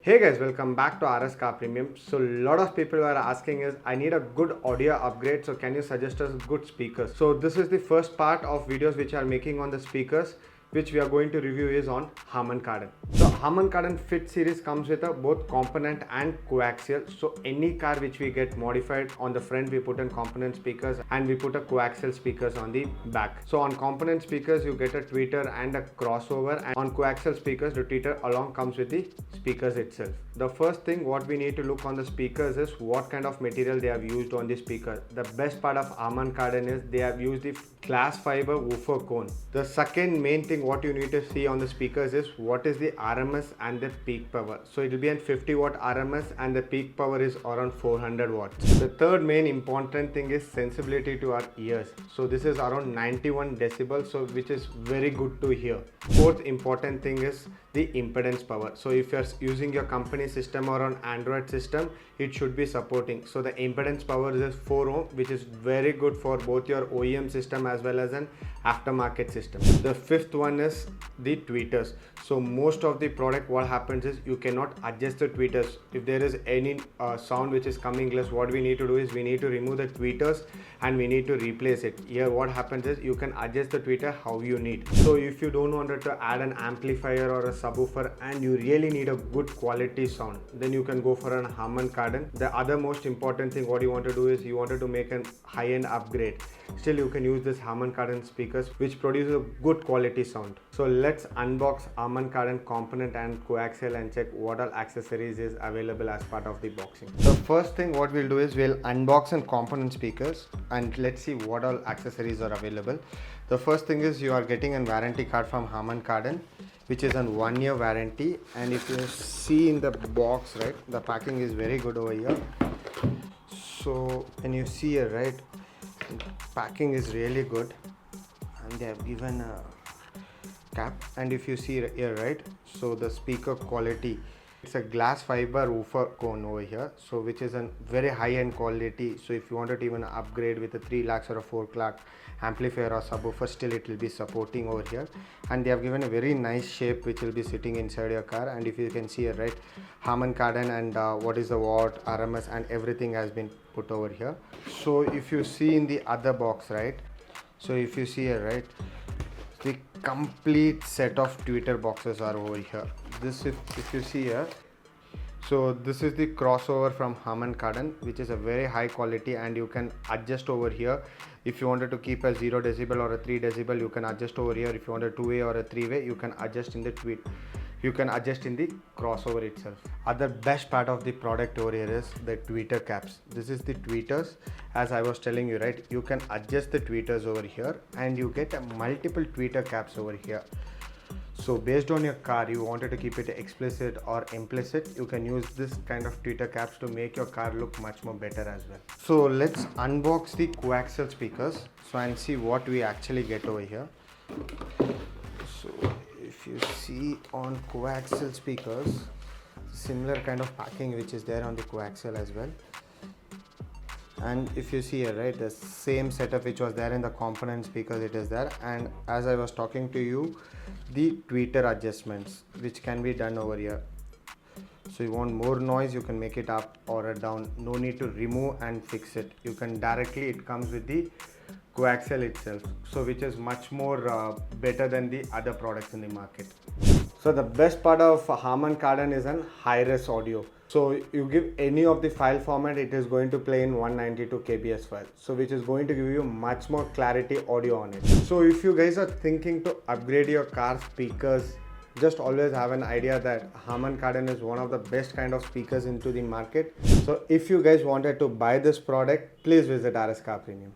Hey guys, welcome back to Rscarpremium. So a lot of people are asking is, I need a good audio upgrade, so can you suggest us good speakers? So this is the first part of videos which are making on the speakers, which we are going to review is on Harman Kardon. So Harman Kardon Fit series comes with a both component and coaxial. So any car which we get modified, on the front we put in component speakers and we put a coaxial speakers on the back. So on component speakers you get a tweeter and a crossover, and on coaxial speakers the tweeter along comes with the speakers itself. The first thing what we need to look on the speakers is what kind of material they have used on the speaker. The best part of Harman Kardon is they have used the glass fiber woofer cone. The second main thing what you need to see on the speakers is what is the RMS and the peak power. So it will be a 50 watt RMS and the peak power is around 400 watts. The third main important thing is sensibility to our ears. So this is around 91 decibels, so which is very good to hear. Fourth important thing is the impedance power. So if you're using your company system or an Android system, it should be supporting. So the impedance power is 4 ohm, which is very good for both your OEM system as well as an aftermarket system. The fifth one is the tweeters. So most of the product what happens is you cannot adjust the tweeters. If there is any sound which is coming less, what we need to do is we need to remove the tweeters and we need to replace it. Here what happens is you can adjust the tweeter how you need. So if you don't want to add an amplifier or a subwoofer and you really need a good quality sound, then you can go for an Harman Kardon. The other most important thing what you want to do is you wanted to make an high-end upgrade. Still you can use this Harman Kardon speakers which produce a good quality sound. So let's unbox Harman Kardon component and coaxial and check what all accessories is available as part of the boxing. The first thing what we'll do is we'll unbox and component speakers and let's see what all accessories are available. The first thing is you are getting a warranty card from Harman Kardon, which is a 1 year warranty, and if you see in the box, right, the packing is very good over here. So when you see here, right, packing is really good and they have given a cap, and if you see here, right, so the speaker quality, it's a glass fiber woofer cone over here, so which is a very high-end quality. So if you wanted to even upgrade with a 3 lakhs or a 4 lakh amplifier or subwoofer, still it will be supporting over here. And they have given a very nice shape which will be sitting inside your car. And if you can see here, right, Harman Kardon and what is the watt, RMS and everything has been put over here. So if you see in the other box, right, so if you see here, right, the complete set of tweeter boxes are over here. This if you see here, so this is the crossover from Harman Kardon, which is a very high quality, and you can adjust over here. If you wanted to keep a 0 decibel or a 3 decibel, you can adjust over here. If you want a 2-way or a 3-way, you can adjust in the you can adjust in the crossover itself. Other best part of the product over here is the tweeter caps. This is the tweeters, as I was telling you, right, you can adjust the tweeters over here and you get a multiple tweeter caps over here. So based on your car, you wanted to keep it explicit or implicit, you can use this kind of tweeter caps to make your car look much more better as well. So let's unbox the coaxial speakers and see what we actually get over here. So if you see on coaxial speakers, similar kind of packing which is there on the coaxial as well. And if you see here, right, the same setup which was there in the component speakers, it is there. And as I was talking to you, the tweeter adjustments which can be done over here. So you want more noise, you can make it up or down. No need to remove and fix it. You can directly, it comes with the coaxial itself, so which is much more better than the other products in the market. So the best part of Harman Kardon is an high-res audio. So you give any of the file format, it is going to play in 192 kbs file, so which is going to give you much more clarity audio on it. So if you guys are thinking to upgrade your car speakers, just always have an idea that Harman Kardon is one of the best kind of speakers into the market. So if you guys wanted to buy this product, please visit Rscarpremium.